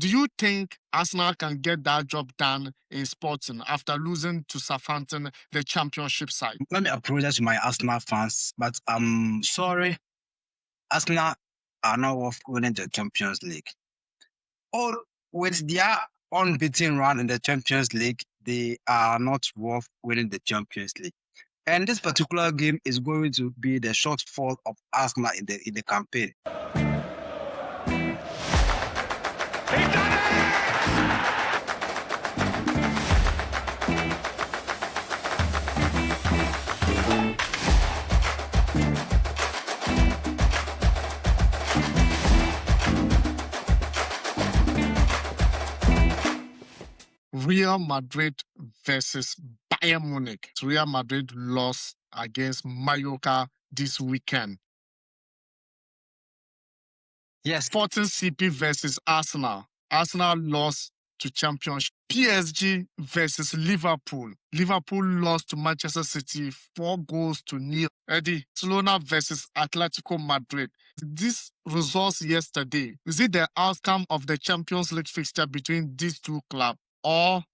Do you think Arsenal can get that job done in Sporting after losing to Southampton, the championship side? Let me apologize to my Arsenal fans, but I'm sorry. Arsenal are not worth winning the Champions League. All with their unbeaten run in the Champions League, they are not worth winning the Champions League. And this particular game is going to be the shortfall of Arsenal in the campaign. Real Madrid versus Bayern Munich. Real Madrid lost against Mallorca this weekend. Yes, Sporting CP versus Arsenal. Arsenal lost to Championship. PSG versus Liverpool. Liverpool lost to Manchester City 4-0. Eddy, Barcelona versus Atlético Madrid. These results yesterday, is it the outcome of the Champions League fixture between these two clubs, or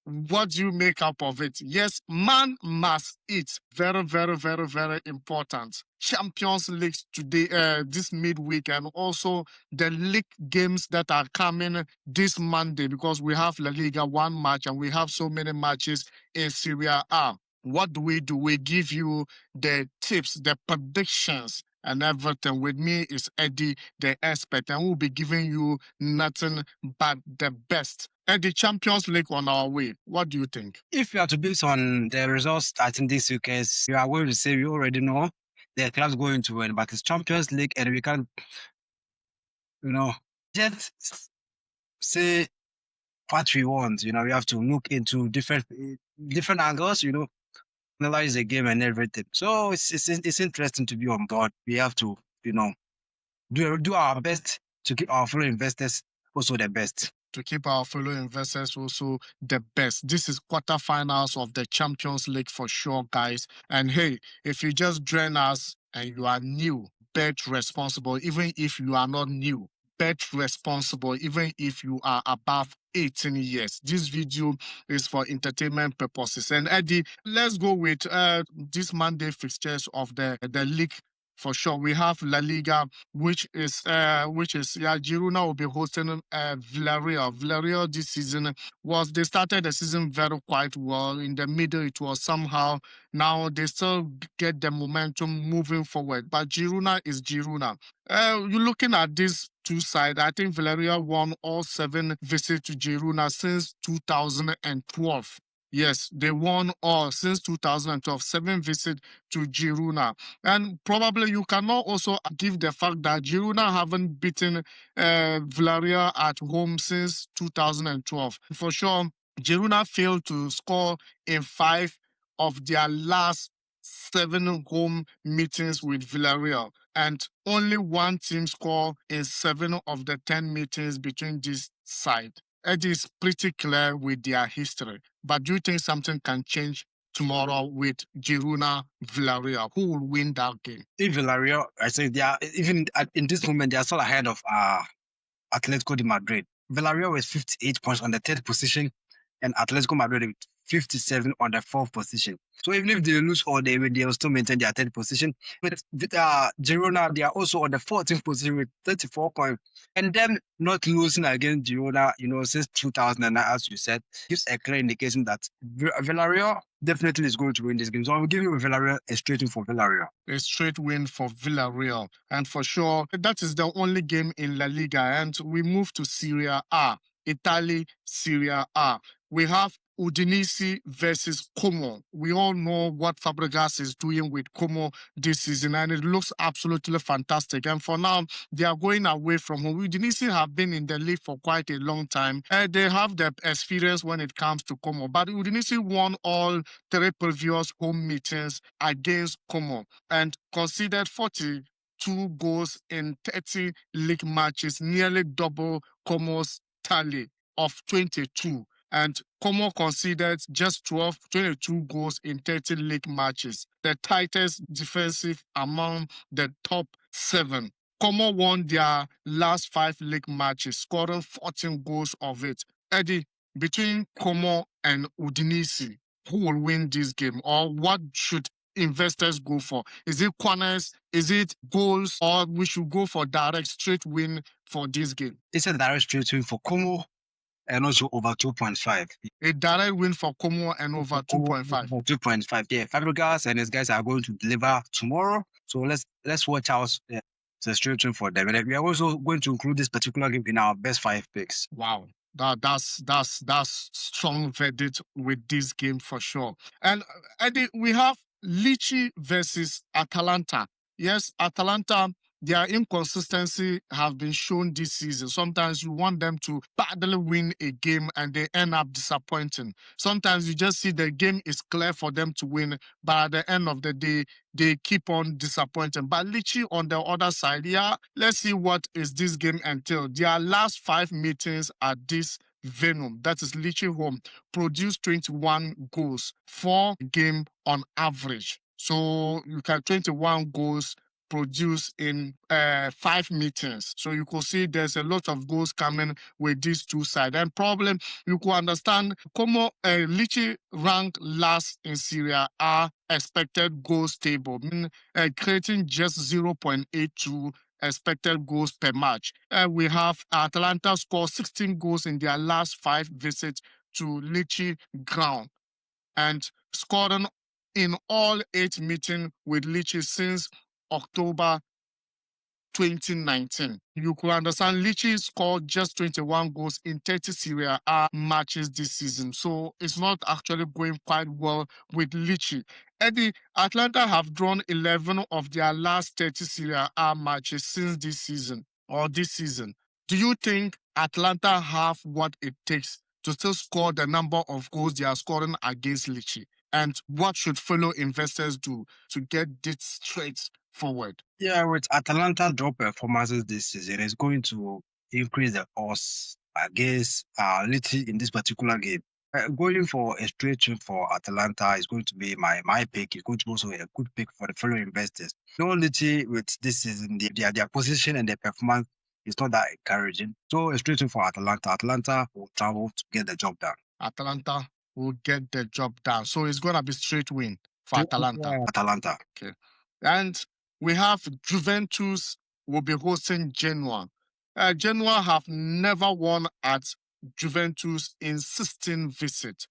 what do you make up of it? Yes, man must eat. Very, very, very, very important. Champions League today, this midweek, and also the league games that are coming this Monday, because we have La Liga one match and we have so many matches in Serie A. What do? We give you the tips, the predictions, and everything. With me is Eddy, the expert, and we'll be giving you nothing but the best. And the Champions League on our way. What do you think? if you are to base on the results starting this weekend, you are going to say we already know the club's going to win, but it's Champions League and we can, just say what we want. We have to look into different angles, analyze the game and everything. So it's interesting to be on board. We have to, do our best to keep our fellow investors also the best. To keep our fellow investors also the best. This is quarterfinals of the Champions League for sure, guys. And hey, if you just join us and you are new, bet responsible, even if you are not new. Bet responsible, even if you are above 18 years. This video is for entertainment purposes. And Eddy, let's go with this Monday fixtures of the league. For sure, we have La Liga, which is Girona will be hosting Villarreal. Villarreal this season they started the season very quite well. In the middle, it was somehow. Now they still get the momentum moving forward. But Girona is Girona. You're looking at these two sides. I think Villarreal won all 7 visits to Girona since 2012. Yes, they won all since 2012, 7 visits to Girona. And probably you cannot also give the fact that Girona haven't beaten Villarreal at home since 2012. For sure, Girona failed to score in 5 of their last 7 home meetings with Villarreal. And only one team scored in 7 of the 10 meetings between this side. It is pretty clear with their history. But do you think something can change tomorrow with Girona Villarreal? Who will win that game? If Villarreal, I say they are, even in this moment, they are still ahead of Atletico de Madrid. Villarreal with 58 points on the 3rd position, and Atletico Madrid with 57 on the 4th position. So even if they lose or they win, they will still maintain their 3rd position. With Girona, they are also on the 14th position with 34 points. And them not losing against Girona, since 2009, as you said, gives a clear indication that Villarreal definitely is going to win this game. So I'm giving Villarreal a straight win for Villarreal. A straight win for Villarreal. And for sure, that is the only game in La Liga. And we move to Serie A. Italy, Serie A. We have Udinese versus Como. We all know what Fabregas is doing with Como this season, and it looks absolutely fantastic. And for now, they are going away from home. Udinese have been in the league for quite a long time. They have the experience when it comes to Como. But Udinese won all 3 previous home meetings against Como and conceded 42 goals in 30 league matches, nearly double Como's tally of 22. And Como conceded just 22 goals in 30 league matches, the tightest defensive among the top 7. Como won their last 5 league matches, scoring 14 goals of it. Eddie, between Como and Udinese, who will win this game, or what should investors go for? Is it corners? Is it goals? Or we should go for direct straight win for this game? It's a direct straight win for Como and also over 2.5. A direct win for Como and over 2.5. 2.5. Yeah, Fabregas and his guys are going to deliver tomorrow. So let's watch out. Yeah, it's a straight win for them. And we are also going to include this particular game in our best 5 picks. Wow. That's strong verdict with this game for sure. And Eddie, we have Lecce versus Atalanta. Yes, Atalanta, their inconsistency have been shown this season. Sometimes you want them to badly win a game and they end up disappointing. Sometimes you just see the game is clear for them to win, but at the end of the day, they keep on disappointing. But Lecce on the other side, yeah, let's see what is this game entail. Their last 5 meetings at this venue, that is Lecce home, produced 21 goals, 4 game on average. So you can 21 goals produced in 5 meetings. So you could see there's a lot of goals coming with these two sides. And probably you could understand Como Lecce ranked last in Serie A expected goals table, meaning creating just 0.82 expected goals per match. We have Atalanta score 16 goals in their last 5 visits to Lecce ground and scoring in all 8 meetings with Lecce since October 2019. You could understand Lecce scored just 21 goals in 30 Serie A matches this season. So it's not actually going quite well with Lecce. Eddie, Atlanta have drawn 11 of their last 30 Serie A matches since this season or this season. Do you think Atlanta have what it takes to still score the number of goals they are scoring against Lecce? And what should fellow investors do to get this straight forward? Yeah, with Atalanta drop performances this season, it's going to increase the odds against Lecce in this particular game. Going for a straight win for Atalanta is going to be my pick. It's going to be also a good pick for the fellow investors. No Lecce with this season, their position and their performance is not that encouraging. So a straight win for Atalanta. Atalanta will travel to get the job done. Atalanta will get the job done. So it's going to be straight win for Atalanta. Atalanta. Okay. And we have Juventus will be hosting Genoa. Genoa have never won at Juventus in 16 visits,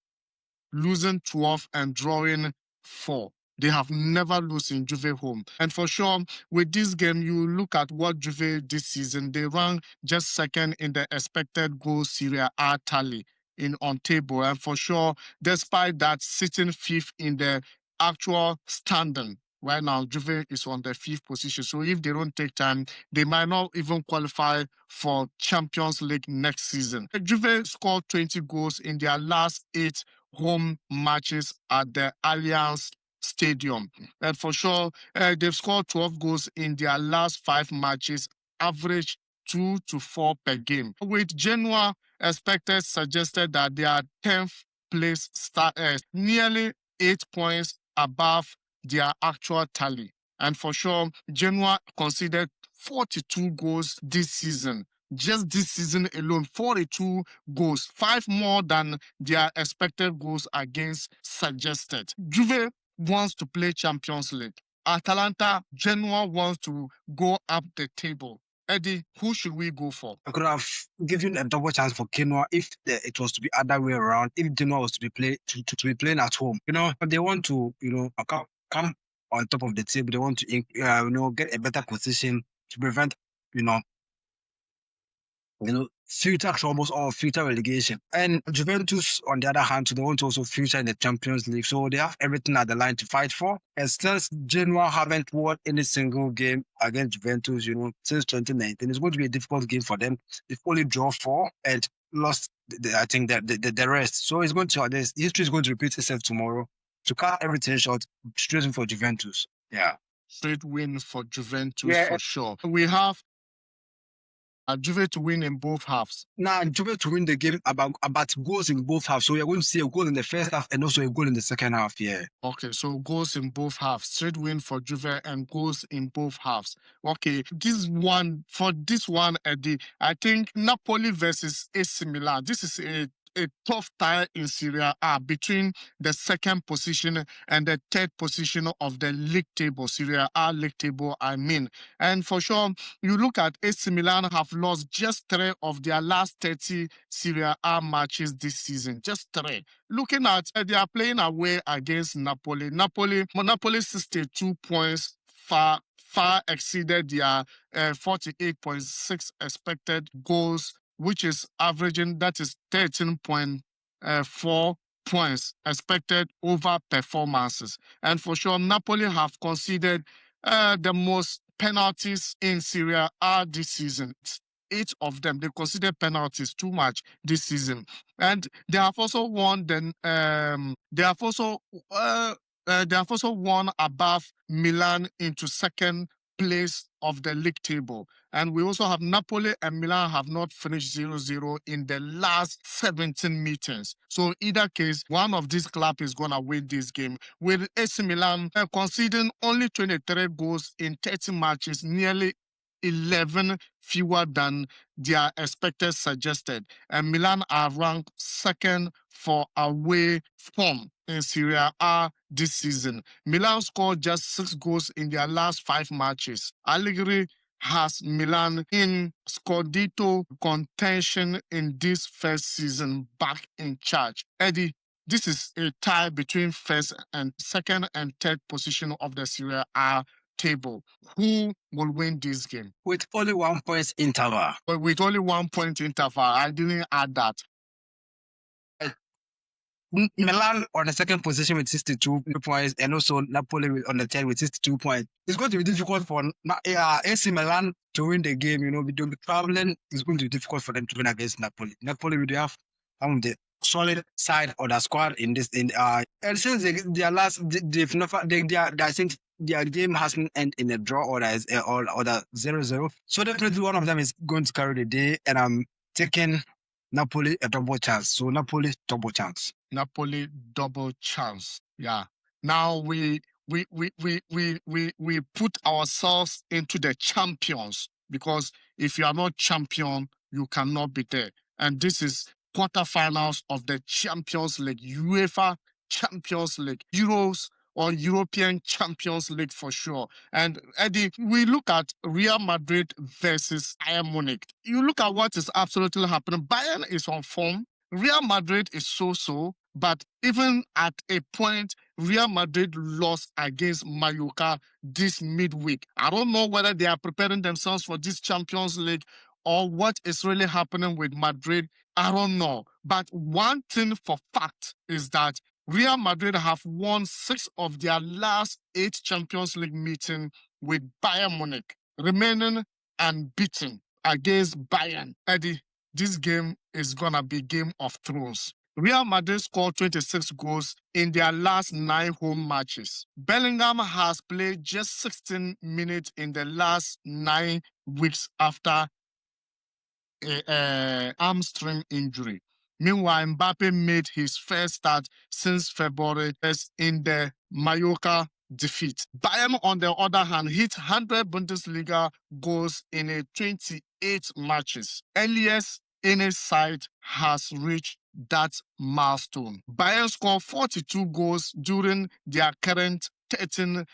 losing 12 and drawing 4. They have never lost in Juve home. And for sure, with this game, you look at what Juve this season, they rank just second in the expected goal Serie A tally on table. And for sure, despite that, sitting fifth in the actual standing. Right now, Juve is on the 5th position. So if they don't take time, they might not even qualify for Champions League next season. Juve scored 20 goals in their last 8 home matches at the Allianz Stadium. And for sure, they've scored 12 goals in their last 5 matches, average 2 to 4 per game. With Genoa, expected suggested that they are 10th place, nearly 8 points above their actual tally. And for sure, Genoa conceded 42 goals this season. Just this season alone, 42 goals, 5 more than their expected goals against suggested. Juve wants to play Champions League. Atalanta, Genoa wants to go up the table. Eddie, who should we go for? I could have given a double chance for Genoa if it was to be other way around. If Genoa was to be be playing at home, they want to come on top of the table. They want to get a better position to prevent future troubles or future relegation. And Juventus, on the other hand, they want to also future in the Champions League. So they have everything at the line to fight for. And since Genoa haven't won any single game against Juventus, since 2019, it's going to be a difficult game for them. They've only drawn 4 and lost, I think, the rest. So it's going to, this history is going to repeat itself tomorrow. To cut everything short, straight in for Juventus. Yeah. Straight win for Juventus for sure. We have Juve to win in both halves. Now, Juve to win the game about goals in both halves. So you're going to see a goal in the first half and also a goal in the second half. Yeah. Okay, so goals in both halves. Straight win for Juve and goals in both halves. Okay, this one, Eddie, I think Napoli versus AC Milan. This is a tough tie in Serie A between the second position and the third position of the league table, Serie A league table, I mean. And for sure, you look at AC Milan have lost just 3 of their last 30 Serie A matches this season. Just 3. Looking at they are playing away against Napoli. Napoli 62 points far exceeded their 48.6 expected goals, which is averaging, that is 13.4 points expected over performances. And for sure, Napoli have conceded the most penalties in Serie A this season. 8 of them, they considered penalties too much this season, and they have also won. They have also won above Milan into second place of the league table. And we also have Napoli and Milan have not finished 0-0 in the last 17 meetings. So either case, one of these clubs is going to win this game. With AC Milan conceding only 23 goals in 30 matches, nearly 11 fewer than their expected suggested. And Milan are ranked second for away form in Serie A this season. Milan scored just 6 goals in their last 5 matches. Allegri has Milan in Scudetto contention in this first season, back in charge. Eddie, this is a tie between first and second and third position of the Serie A table. Who will win this game? With only 1 point interval. But with only 1 point interval, I didn't add that. Milan on the second position with 62 points, and also Napoli on the third with 62 points. It's going to be difficult for AC Milan to win the game. They'll be traveling. It's going to be difficult for them to win against Napoli. Napoli will have the solid side of the squad in this. And since I think their game hasn't ended in a draw or as or the 0-0. So definitely one of them is going to carry the day, and I'm taking Napoli a double chance. So Napoli double chance. Napoli double chance. Yeah. Now we put ourselves into the champions, because if you are not champion, you cannot be there. And this is quarterfinals of the Champions League, UEFA Champions League, Euros or European Champions League for sure. And Eddie, we look at Real Madrid versus Bayern Munich. You look at what is absolutely happening. Bayern is on form. Real Madrid is so-so, but even at a point, Real Madrid lost against Mallorca this midweek. I don't know whether they are preparing themselves for this Champions League or what is really happening with Madrid. I don't know. But one thing for fact is that Real Madrid have won 6 of their last 8 Champions League meetings with Bayern Munich, remaining unbeaten against Bayern. Eddie, this game is gonna be Game of Thrones. Real Madrid scored 26 goals in their last 9 home matches. Bellingham has played just 16 minutes in the last 9 weeks after a hamstring injury. Meanwhile, Mbappe made his first start since February in the Mallorca defeat. Bayern, on the other hand, hit 100 Bundesliga goals in a 28 matches. Earliest any side has reached that milestone. Bayern scored 42 goals during their current 13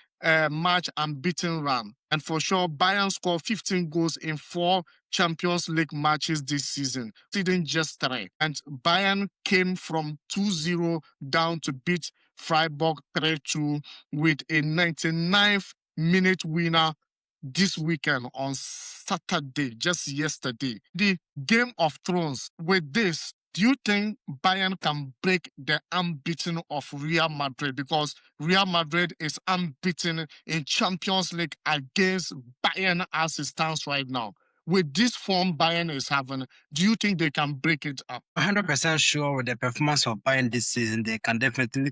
match unbeaten run. And for sure, Bayern scored 15 goals in 4 Champions League matches this season, didn't just 3. And Bayern came from 2-0 down to beat Freiburg 3-2 with a 99th minute winner this weekend on Saturday, just yesterday. The Game of Thrones. With this, do you think Bayern can break the unbeaten of Real Madrid? Because Real Madrid is unbeaten in Champions League against Bayern as it stands right now. With this form Bayern is having, do you think they can break it up? 100% sure with the performance of Bayern this season, they can definitely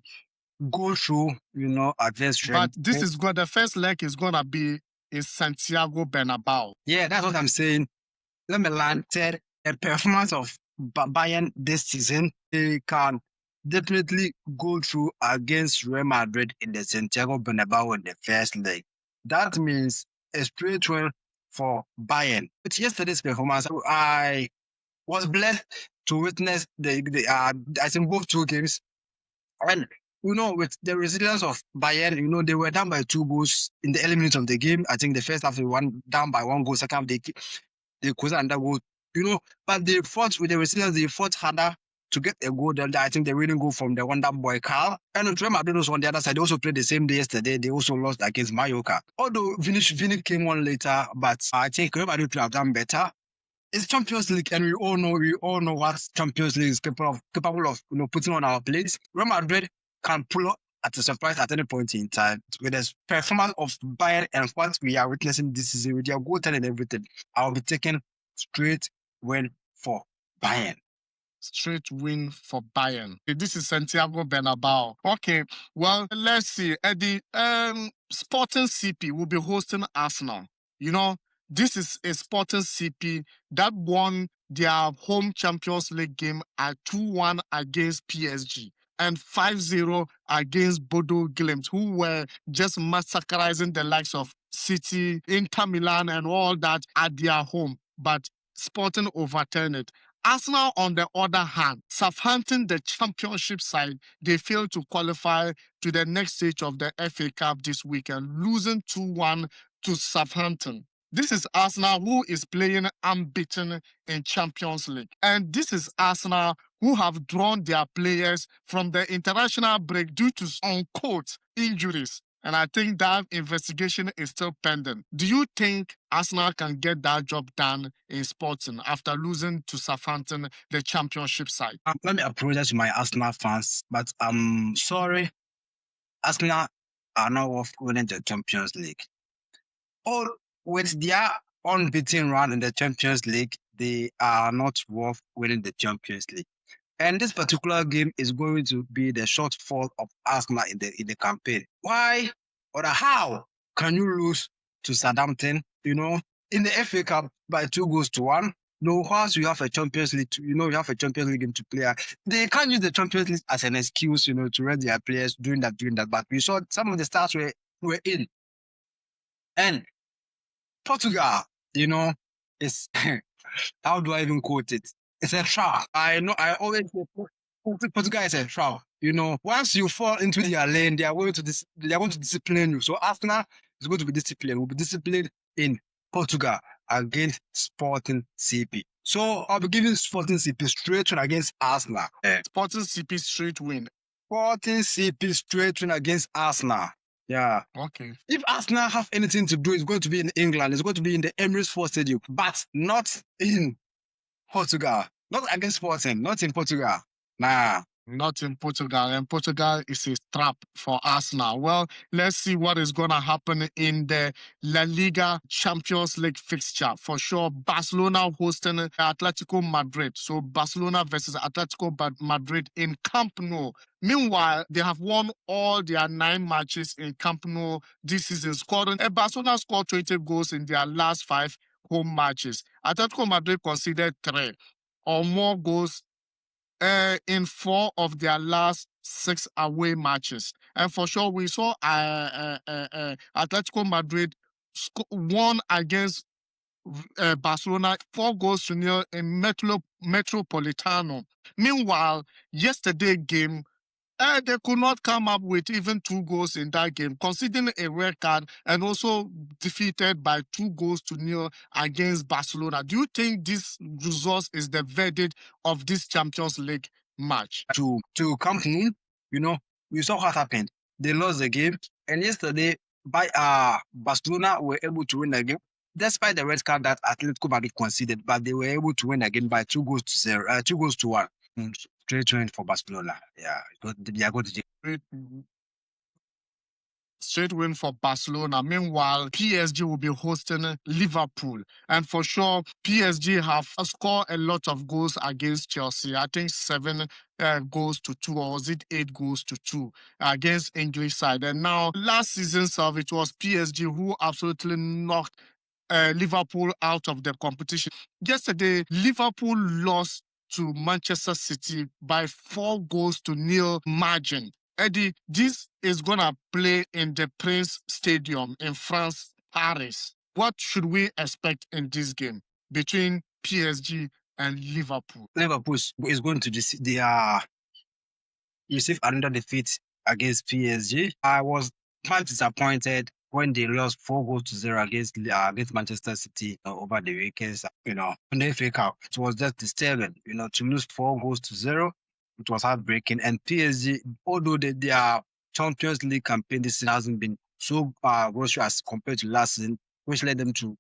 go through, adverse But trend. this is good. The first leg is going to be in Santiago Bernabeu. Yeah, that's what I'm saying. let Milan said the performance of Bayern this season, they can definitely go through against Real Madrid in the Santiago Bernabeu in the first leg. That means a straight win for Bayern. With yesterday's performance, I was blessed to witness I think both two games. And with the resilience of Bayern, they were down by 2 goals in the early minutes of the game. I think the first half they were down by 1 goal. Second half they could under goal. But they fought with the resilience. They fought harder to get a goal. Then I think the winning goal from the Wonder Boy Carl. And Real Madrid was on the other side. They also played the same day yesterday. They also lost against Mallorca. Although Vini came on later, but I think Real Madrid could have done better. It's Champions League, and we all know what Champions League is capable of putting on our plates. Real Madrid can pull up at a surprise at any point in time. With the performance of Bayern and what we are witnessing this season with their goal and everything, I'll be taking straight win for Bayern. Straight win for Bayern. This is Santiago Bernabeu. Okay, well, let's see. Eddie, Sporting CP will be hosting Arsenal. This is a Sporting CP that won their home Champions League game at 2-1 against PSG and 5-0 against Bodo Glimt, who were just massacring the likes of City, Inter Milan, and all that at their home. But Sporting overturned it. Arsenal, on the other hand, Southampton, the championship side, they failed to qualify to the next stage of the FA Cup this weekend, losing 2-1 to Southampton. This is Arsenal, who is playing unbeaten in Champions League. And this is Arsenal, who have drawn their players from the international break due to, unquote, injuries. And I think that investigation is still pending. Do you think Arsenal can get that job done in Sporting after losing to Southampton, the championship side? Let me apologize to my Arsenal fans, but I'm sorry. Arsenal are not worth winning the Champions League. All with their unbeaten run in the Champions League, they are not worth winning the Champions League. And this particular game is going to be the shortfall of Arsenal in the campaign. Why or how can you lose to Southampton, in the FA Cup by 2-1? Whilst you have a Champions League, you have a Champions League game to play. They can't use the Champions League as an excuse, to rest their players doing that. But we saw some of the stars were in. And Portugal, is how do I even quote it? It's a trap. I know. I always say Portugal is a trap. Once you fall into their lane, they are going to discipline you. So Arsenal is going to be disciplined. Will be disciplined in Portugal against Sporting CP. So I'll be giving Sporting CP straight win against Arsenal. Sporting CP straight win. Sporting CP straight win against Arsenal. Yeah. Okay. If Arsenal have anything to do, it's going to be in England. It's going to be in the Emirates Sports Stadium, but not in Portugal. Not against Sporting. Not in Portugal. Nah. Not in Portugal. And Portugal is a trap for Arsenal. Well, let's see what is going to happen in the La Liga Champions League fixture. For sure, Barcelona hosting Atlético Madrid. So Barcelona versus Atlético Madrid in Camp Nou. Meanwhile, they have won all their 9 matches in Camp Nou this season, Barcelona scored 20 goals in their last 5 home matches. Atlético Madrid conceded 3 or more goals in 4 of their last 6 away matches. And for sure, we saw Atletico Madrid won against Barcelona 4-0 in Metropolitano. Meanwhile, yesterday game, they could not come up with even 2 goals in that game, considering a red card and also defeated by 2-0 against Barcelona. Do you think this result is the verdict of this Champions League match? To Camp Nou, we saw what happened. They lost the game, and yesterday, Barcelona were able to win the game despite the red card that Atletico Madrid conceded, but they were able to win again by 2-0, 2-1. Straight win for Barcelona. Yeah, they are going to straight win for Barcelona. Meanwhile, PSG will be hosting Liverpool. And for sure, PSG have scored a lot of goals against Chelsea. I think 7 goals to 2, or was it 8 goals to 2 against English side. And now, last season, it was PSG who absolutely knocked Liverpool out of the competition. Yesterday, Liverpool lost to Manchester City by 4 goals to 0 margin. Eddie, this is going to play in the Prince Stadium in France, Paris. What should we expect in this game between PSG and Liverpool? Liverpool is going to receive another defeat against PSG. I was quite disappointed when they lost 4 goals to 0 against Manchester City over the weekends. In the FA Cup, it was just disturbing. To lose 4 goals to 0, it was heartbreaking. And PSG, although their Champions League campaign this season hasn't been so grocery as compared to last season, which led them to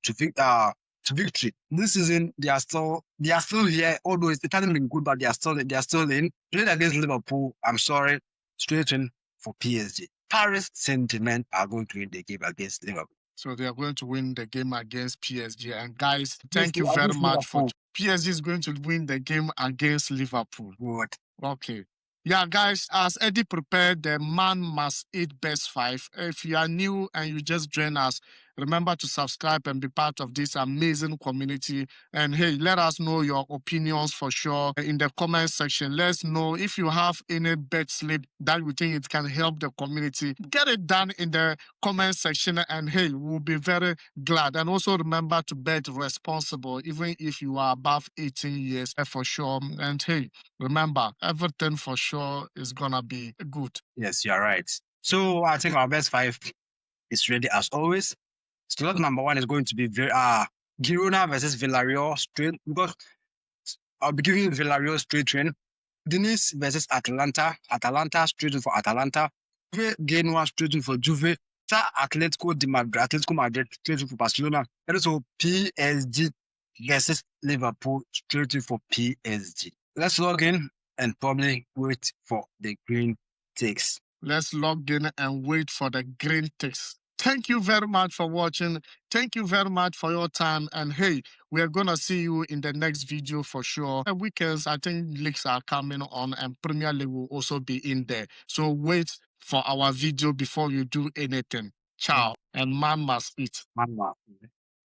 victory. This season, they are still here. Although it hasn't been good, but they are still in. Playing against Liverpool, I'm sorry, straight in for PSG. Paris Saint-Germain are going to win the game against Liverpool. So they are going to win the game against PSG. And guys, thank you very much for PSG is going to win the game against Liverpool. Good. Okay. Yeah, guys, as Eddie prepared, the man must eat best 5. If you are new and you just join us, remember to subscribe and be part of this amazing community. And hey, let us know your opinions for sure in the comment section. Let's know if you have any bet slip that you think it can help the community. Get it done in the comment section. And hey, we'll be very glad. And also remember to bet responsible, even if you are above 18 years for sure. And hey, remember, everything for sure is gonna be good. Yes, you are right. So I think our best 5 is ready as always. Slot number 1 is going to be Girona versus Villarreal straight, because I'll be giving Villarreal straight win. Udinese versus Atalanta. Atalanta straight win for Atalanta. Genoa straight win for Juve. Atletico Madrid straight win for Barcelona. And also PSG versus Liverpool straight win for PSG. Let's log in and probably wait for the green ticks. Let's log in and wait for the green ticks. Thank you very much for watching. Thank you very much for your time. And hey, we are going to see you in the next video for sure. And weekends, I think leagues are coming on and Premier League will also be in there. So wait for our video before you do anything. Ciao. And man must eat. Man must.